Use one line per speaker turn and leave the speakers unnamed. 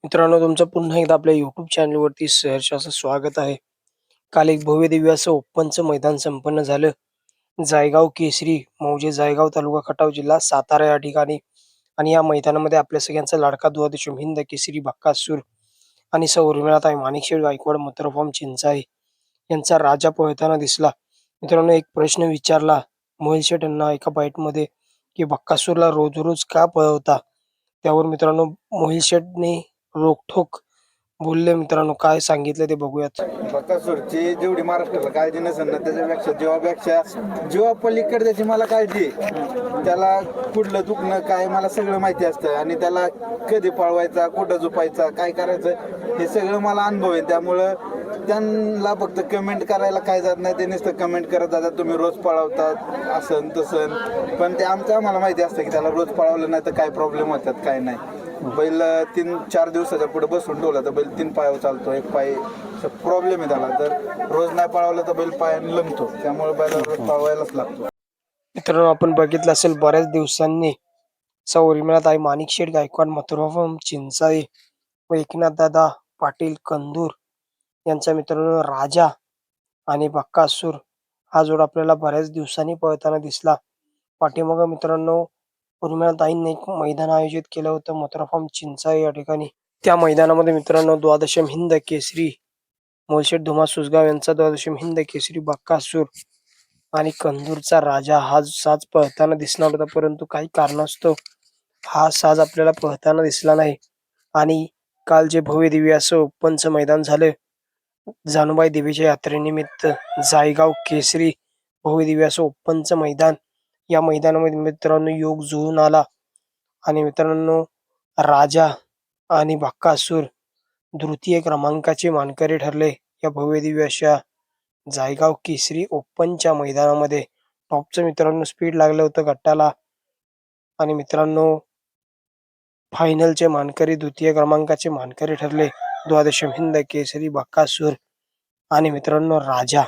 मित्रांनो, तुमचं पुन्हा एकदा आपल्या YouTube चॅनलवरती सहर्ष असं स्वागत आहे. काल एक भव्य दिव्य असं ओपनचं मैदान संपन्न झालं. जायगाव केसरी मौजे जायगाव तालुका खटाव जिल्हा सातारा या ठिकाणी. आणि या मैदानामध्ये आपल्या सगळ्यांचा लाडका दुधादेशम हिंद केसरी बक्कासूर आणि सौ उर्मिळाताई माणिकशेठ गायकवाड मथुरफॉर्म चिंचाळे यांचा राजा पळताना दिसला. मित्रांनो, एक प्रश्न विचारला मोहिल शेठ यांना एका बाईटमध्ये की बक्कासूरला रोज रोज का पळवता? त्यावर मित्रांनो मोहिल शेठने रोखठोक बोलले. मित्रांनो, काय सांगितलं ते बघूयात.
बकासूरची जेवढी महाराष्ट्राला काळजी नसेल ना त्याच्यापेक्षा जीवा पलीकडे त्याची मला काळजी आहे. त्याला कुठलं दुखणं काय मला सगळं माहिती असतं आणि त्याला कधी पळवायचा, कुठं झोपायचा, काय करायचं हे सगळं मला अनुभव आहे. त्यामुळं त्यांना फक्त कमेंट करायला काय जात नाही. ते नुसतं कमेंट करत जातात, तुम्ही रोज पळवतात असं तसं. पण ते आम्हाला माहिती असतं की त्याला रोज पळवलं नाही तर काय प्रॉब्लेम होतात काय नाही. बैल 3-4 दिवसाच्या पुढे बसून ठेवला तर बैल 3 पायावर चालतो, 1 पाय प्रॉब्लेम आहे त्याला. तर रोज नाही पळवलं तर बैल पायाने लंगतो, त्यामुळे बैला रोज पळवायलाच लागतो.
मित्रांनो, आपण बघितलं असेल बऱ्याच दिवसांनी सौ उर्मिळाताई माणिकशेठ गायकवाड मथुरफॉर्म चिंचाळे व एकनाथ दादा पाटील कंदूर यांचा मित्रांनो राजा आणि बक्कासूर हा जोड आपल्याला बऱ्याच दिवसांनी पळताना दिसला. पाठीमागं मित्रांनो उर्मिळाताईंनी एक मैदान आयोजित केलं होतं मथुरफॉर्म चिंचाळे या ठिकाणी. त्या मैदानामध्ये मित्रांनो द्वादशम हिंद केसरी मोलशेठ धुमा सुसगाव यांचा द्वादशम हिंद केसरी बक्कासूर आणि कंदूरचा राजा हा साज पळताना दिसणार होता. परंतु काही कारणास्तव हा साज आपल्याला पळताना दिसला नाही. आणि काल जे भव्य दिव्य असं ओपनचं मैदान झालं जानुबाई देवीच्या यात्रेनिमित्त जायगाव केसरी भव्य दिव्य असं ओपनचं मैदान, या मैदानामध्ये मित्रांनो योग जुळून आला आणि मित्रांनो राजा आणि बक्कासूर तृतीय क्रमांकाचे मानकरी ठरले या भव्य दिव्य अशा जायगाव केसरी ओपनच्या मैदानामध्ये. टॉपचं मित्रांनो स्पीड लागलं होतं गट्टाला आणि मित्रांनो फायनलचे मानकरी द्वितीय क्रमांकाचे मानकरी ठरले द्वादशम हिंद केसरी बक्कासूर आणि मित्रांनो राजा.